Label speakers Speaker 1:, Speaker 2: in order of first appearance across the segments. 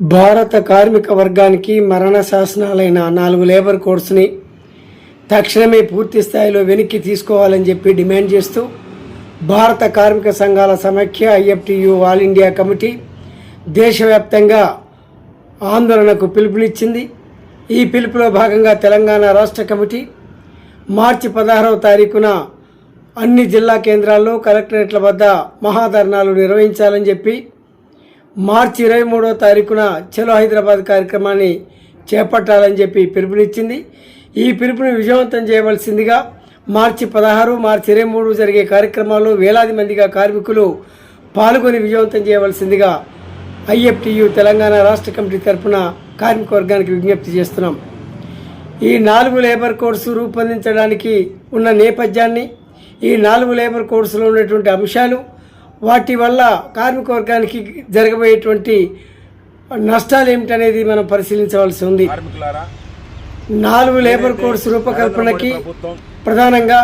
Speaker 1: భారత కార్మిక వర్గానికి మరణ శాసనాలైన 4 లేబర్ కోడ్స్ని తక్షణమే పూర్తి స్థాయిలో వెనక్కి తీసుకోవాలని చెప్పి డిమాండ్ చేస్తూ భారత కార్మిక సంఘాల సమైక్య ఐఎఫ్టియు ఆల్ ఇండియా కమిటీ దేశవ్యాప్తంగా ఆందోళనకు పిలుపునిచ్చింది. ఈ పిలుపులో భాగంగా తెలంగాణ రాష్ట్ర కమిటీ మార్చి 16వ తారీఖున అన్ని జిల్లా కేంద్రాల్లో కలెక్టరేట్ల వద్ద మహాధర్నాలు నిర్వహించాలని చెప్పి మార్చి 23వ తారీఖున చలో హైదరాబాద్ కార్యక్రమాన్ని చేపట్టాలని చెప్పి పిలుపునిచ్చింది. ఈ పిలుపుని విజయవంతం చేయవలసిందిగా మార్చి 16, మార్చి 23 జరిగే కార్యక్రమాల్లో వేలాది మందిగా కార్మికులు పాల్గొని విజయవంతం చేయవలసిందిగా ఐఎఫ్టియు తెలంగాణ రాష్ట్ర కమిటీ తరఫున కార్మిక వర్గానికి విజ్ఞప్తి చేస్తున్నాం. ఈ 4 లేబర్ కోడ్స్ రూపొందించడానికి ఉన్న నేపథ్యాన్ని, ఈ 4 లేబర్ కోడ్స్లో ఉన్నటువంటి అంశాలు, వాటి వల్ల కార్మిక వర్గానికి జరగబోయేటువంటి నష్టాలు ఏమిటనేది మనం పరిశీలించవలసి ఉంది. 4 లేబర్ కోడ్స్ రూపకల్పనకి ప్రధానంగా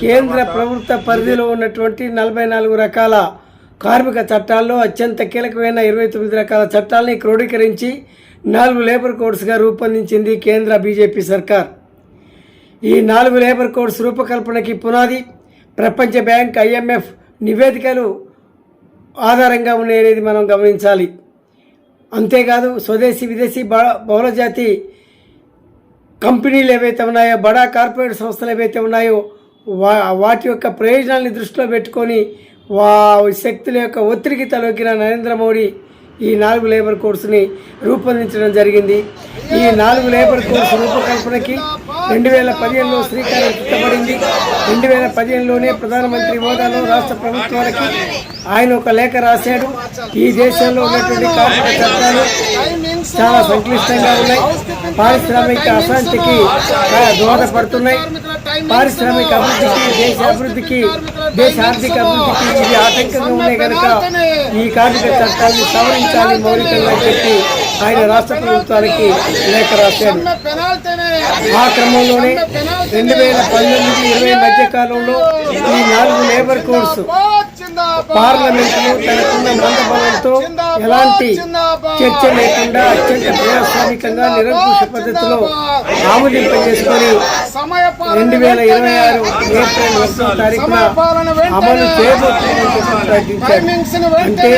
Speaker 1: కేంద్ర ప్రభుత్వ పరిధిలో ఉన్నటువంటి 44 రకాల కార్మిక చట్టాల్లో అత్యంత కీలకమైన 29 రకాల చట్టాలని క్రోడీకరించి 4 లేబర్ కోడ్స్గా రూపొందించింది కేంద్ర బీజేపీ సర్కార్. ఈ 4 లేబర్ కోడ్స్ రూపకల్పనకి పునాది ప్రపంచ బ్యాంక్, IMF నివేదికలు ఆధారంగా ఉన్నాయనేది మనం గమనించాలి. అంతేకాదు స్వదేశీ విదేశీ బహుళజాతి కంపెనీలు ఏవైతే ఉన్నాయో, బడా కార్పొరేట్ సంస్థలు ఏవైతే ఉన్నాయో వాటి యొక్క ప్రయోజనాన్ని దృష్టిలో పెట్టుకొని శక్తుల యొక్క ఒత్తిడికి తలొగ్గిన నరేంద్ర మోడీ ఈ 4 లేబర్ కోడ్స్ని రూపొందించడం జరిగింది. ఈ 4 లేబర్ కోడ్స్ రూపకల్పనకి 2015లో శ్రీకారం చుట్టబడింది. 2015లోనే ప్రధానమంత్రి హోదాలో రాష్ట్ర ప్రభుత్వాలకి ఆయన ఒక లేఖ రాశాడు. ఈ దేశంలో ఉన్నటువంటి కార్మిక చట్టాలు చాలా సంక్లిష్టంగా ఉన్నాయి, పారిశ్రామిక అశాంతికి దోహదపడుతున్నాయి, పారిశ్రామిక అభివృద్ధికి, దేశ ఆర్థిక అభివృద్ధికి ఇవి ఆటంకంగా ఉన్నాయి కనుక ఈ కార్మిక చట్టాన్ని సవరించాలి మౌలికంగా చెప్పి ఆయన రాష్ట్ర ప్రభుత్వానికి లేఖ రాశాడు. ఆ క్రమంలోనే 2019-20 మధ్య కాలంలో ఈ 4 లేబర్ కోడ్స్ పార్లమెంటులో తనకున్న మందబలంతో ఎలాంటి చర్చ లేకుండా అత్యంత ప్రజాస్వామికంగా నిరంకుశ పద్ధతిలో ఆమోదింపజేసుకొని 2026 ఏప్రిల్ 1వ తారీఖున అమలు చేయబోతుందని ప్రకటించారు. అంటే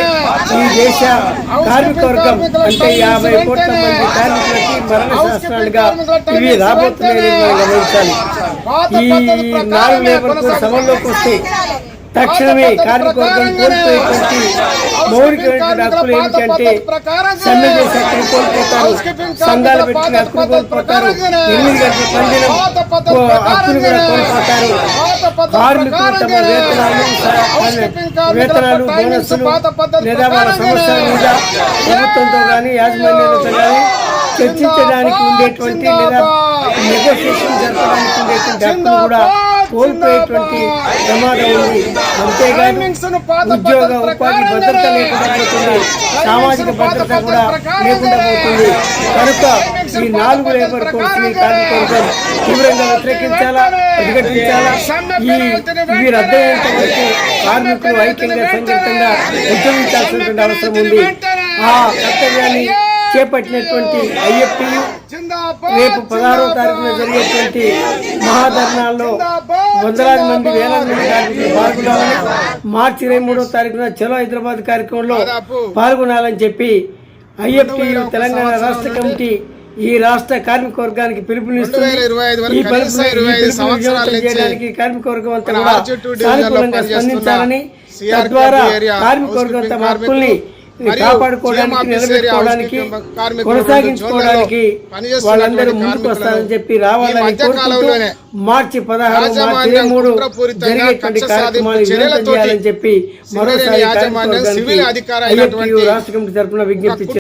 Speaker 1: ఈ దేశ కార్మిక వర్గం అంటే 50 కోట్ల మంది కార్మికులకి మరణ శాస్త్రాలుగా ఇవి రాబోతున్నాయని మనం గమనించాలి. ఈ 4 లేబర్ కోడ్స్ అమల్లోకి వస్తే తక్షణమే కార్మిక వర్గం కోల్పోయేటువంటి మౌలికమైనటువంటి హక్కులు ఏమిటంటే సమ్మె చేసే హక్కులు కోల్పోతారు, సంఘాలు పెట్టిన హక్కులు కోల్పోతారు, 8 గంటల పనిదినం హక్కులు కూడా కోల్పోతారు. కార్మికులు తమ వేతనాలు బోనస్సులు లేదా వాళ్ళ సమస్యల మీద ప్రభుత్వంతో కానీ యాజమాన్యాలతో కానీ చర్చించడానికి ఉండేటువంటి లేదా నెగోషియేషన్ జరపడానికి ఉండేటువంటి హక్కులు కూడా కోల్పోయేటువంటి ప్రమాదం ఉంది. అంతేగాని ఉద్యోగ ఉపాధి భద్రత లేకుండా పోతుంది, సామాజిక భద్రత కూడా లేకుండా పోతుంది. కనుక ఈ 4 లేబర్ కోడ్స్ని కార్మిక వర్గం తీవ్రంగా వ్యతిరేకించాలా, ప్రతిఘటించాలా. ఇవి రద్దయ్యేంత వరకు కార్మికులు ఐక్యంగా సంఘటితంగా ఉద్యమించాల్సినటువంటి అవసరం ఉంది. ఆ కర్తవ్యాన్ని చేపట్టినటువంటి ఐఎఫ్టియు రేపు 16వ తారీఖున జరిగేటువంటి మహాధర్నాల్లో వందలాది మంది, వేలాది మంది కార్మికులు పాల్గొనాలని, మార్చి 23వ తారీఖున చలో హైదరాబాద్ కార్యక్రమంలో పాల్గొనాలని చెప్పి ఐఎఫ్టియు తెలంగాణ రాష్ట్ర కమిటీ ఈ రాష్ట్ర కార్మిక వర్గానికి పిలుపునిస్తుంది. ఈ పిలుపుని చేయడానికి కార్మిక వర్గం అంతా కూడా సానుకూలంగా స్పందించాలని, తద్వారా కార్మిక వర్గం తమ హక్కుల్ని కాపాడుకోవడానికి, నిలబెట్టుకోవడానికి, కొనసాగించుకోవడానికి వాళ్ళందరూ ముందుకు వస్తారని చెప్పి రావాలని కోరుకుంటూ మార్చి 16, మార్చి 23 జరిగేటువంటి కార్యక్రమాన్ని విజయవంతం చేయాలని చెప్పి మరోసారి రాష్ట్ర కమిటీ తరఫున విజ్ఞప్తి